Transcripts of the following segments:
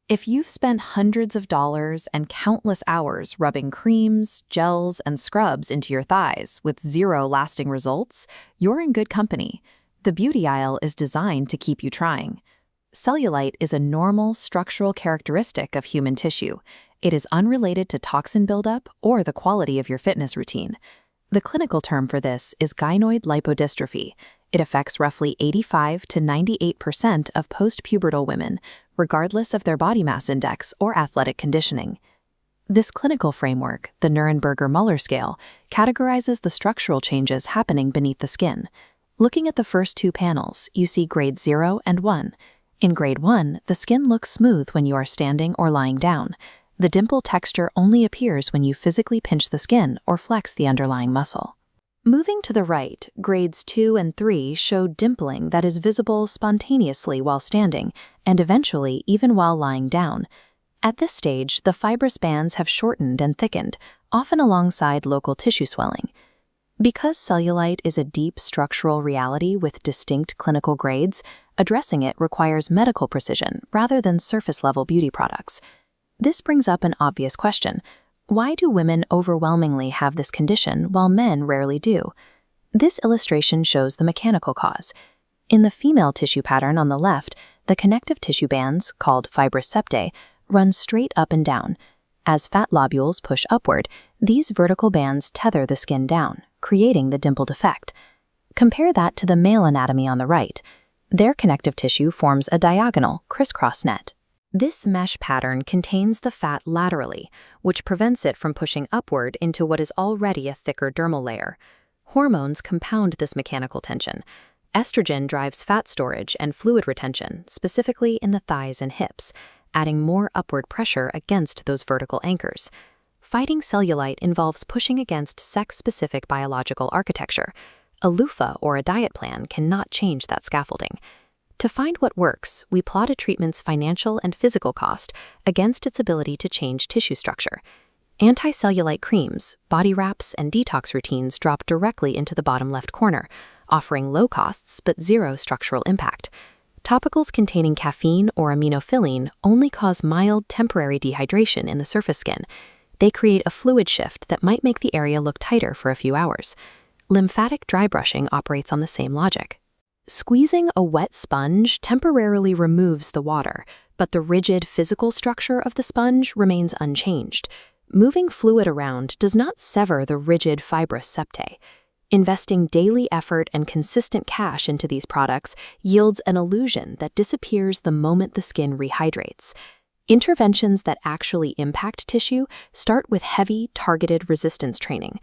If you've spent hundreds of dollars and countless hours rubbing creams, gels, and scrubs into your thighs with zero lasting results, you're in good company. The beauty aisle is designed to keep you trying. Cellulite is a normal structural characteristic of human tissue. It is unrelated to toxin buildup or the quality of your fitness routine. The clinical term for this is gynoid lipodystrophy. It affects roughly 85 to 98% of postpubertal women, regardless of their body mass index or athletic conditioning. This clinical framework, the Nuremberger-Muller scale, categorizes the structural changes happening beneath the skin. Looking at the first two panels, you see grade 0 and 1. In grade 1, the skin looks smooth when you are standing or lying down. The dimple texture only appears when you physically pinch the skin or flex the underlying muscle. Moving to the right, grades 2 and 3 show dimpling that is visible spontaneously while standing and eventually even while lying down. At this stage, the fibrous bands have shortened and thickened, often alongside local tissue swelling. Because cellulite is a deep structural reality with distinct clinical grades, addressing it requires medical precision rather than surface-level beauty products. This brings up an obvious question. Why do women overwhelmingly have this condition while men rarely do? This illustration shows the mechanical cause. In the female tissue pattern on the left, the connective tissue bands, called fibrous septae, run straight up and down. As fat lobules push upward, these vertical bands tether the skin down, creating the dimpled effect. Compare that to the male anatomy on the right. Their connective tissue forms a diagonal, crisscross net. This mesh pattern contains the fat laterally, which prevents it from pushing upward into what is already a thicker dermal layer. Hormones compound this mechanical tension. Estrogen drives fat storage and fluid retention, specifically in the thighs and hips, adding more upward pressure against those vertical anchors. Fighting cellulite involves pushing against sex-specific biological architecture. A loofah or a diet plan cannot change that scaffolding. To find what works, we plot a treatment's financial and physical cost against its ability to change tissue structure. Anti-cellulite creams, body wraps, and detox routines drop directly into the bottom left corner, offering low costs but zero structural impact. Topicals containing caffeine or aminophylline only cause mild temporary dehydration in the surface skin. They create a fluid shift that might make the area look tighter for a few hours. Lymphatic dry brushing operates on the same logic. Squeezing a wet sponge temporarily removes the water, but the rigid physical structure of the sponge remains unchanged. Moving fluid around does not sever the rigid fibrous septae. Investing daily effort and consistent cash into these products yields an illusion that disappears the moment the skin rehydrates. Interventions that actually impact tissue start with heavy, targeted resistance training.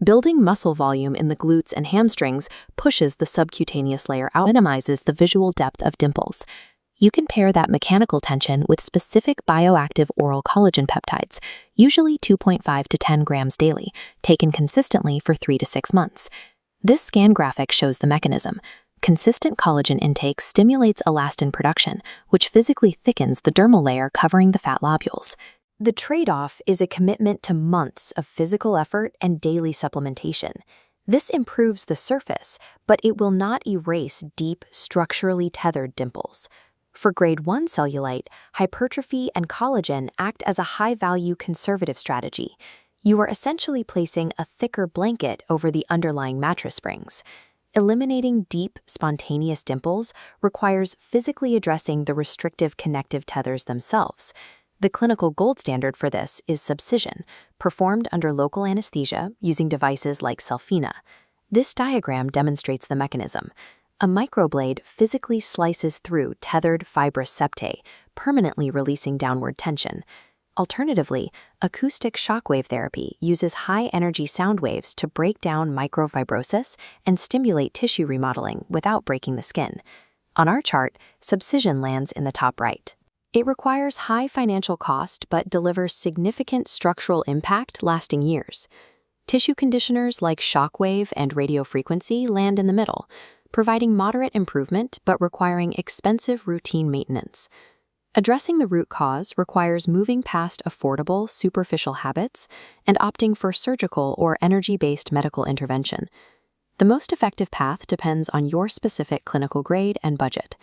Building muscle volume in the glutes and hamstrings pushes the subcutaneous layer out and minimizes the visual depth of dimples. You can pair that mechanical tension with specific bioactive oral collagen peptides, usually 2.5 to 10 grams daily, taken consistently for 3 to 6 months. This scan graphic shows the mechanism. Consistent collagen intake stimulates elastin production, which physically thickens the dermal layer covering the fat lobules. The trade-off is a commitment to months of physical effort and daily supplementation. This improves the surface, but it will not erase deep, structurally tethered dimples. For grade 1 cellulite, hypertrophy and collagen act as a high-value conservative strategy. You are essentially placing a thicker blanket over the underlying mattress springs. Eliminating deep, spontaneous dimples requires physically addressing the restrictive connective tethers themselves. The clinical gold standard for this is subcision, performed under local anesthesia using devices like Selfina. This diagram demonstrates the mechanism. A microblade physically slices through tethered fibrous septae, permanently releasing downward tension. Alternatively, acoustic shockwave therapy uses high-energy sound waves to break down microfibrosis and stimulate tissue remodeling without breaking the skin. On our chart, subcision lands in the top right. It requires high financial cost but delivers significant structural impact lasting years. Tissue conditioners like shockwave and radiofrequency land in the middle, providing moderate improvement but requiring expensive routine maintenance. Addressing the root cause requires moving past affordable, superficial habits and opting for surgical or energy-based medical intervention. The most effective path depends on your specific clinical grade and budget.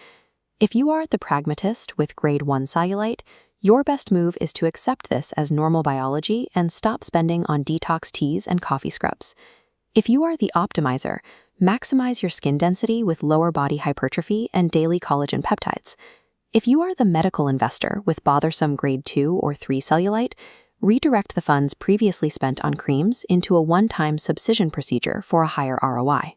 If you are the pragmatist with grade 1 cellulite, Your best move is to accept this as normal biology and stop spending on detox teas and coffee scrubs. If you are the optimizer, maximize your skin density with lower body hypertrophy and daily collagen peptides. If you are the medical investor with bothersome grade 2 or 3 cellulite, redirect the funds previously spent on creams into a one-time subcision procedure for a higher ROI.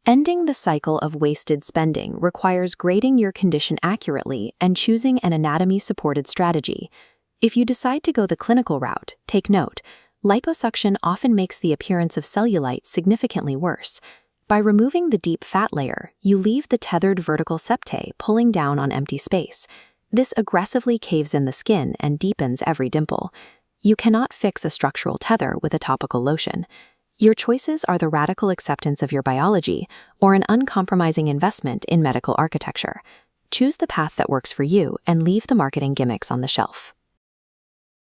Ending the cycle of wasted spending requires grading your condition accurately and choosing an anatomy-supported strategy. If you decide to go the clinical route, take note, liposuction often makes the appearance of cellulite significantly worse. By removing the deep fat layer, you leave the tethered vertical septae pulling down on empty space. This aggressively caves in the skin and deepens every dimple. You cannot fix a structural tether with a topical lotion. Your choices are the radical acceptance of your biology or an uncompromising investment in medical architecture. Choose the path that works for you and leave the marketing gimmicks on the shelf.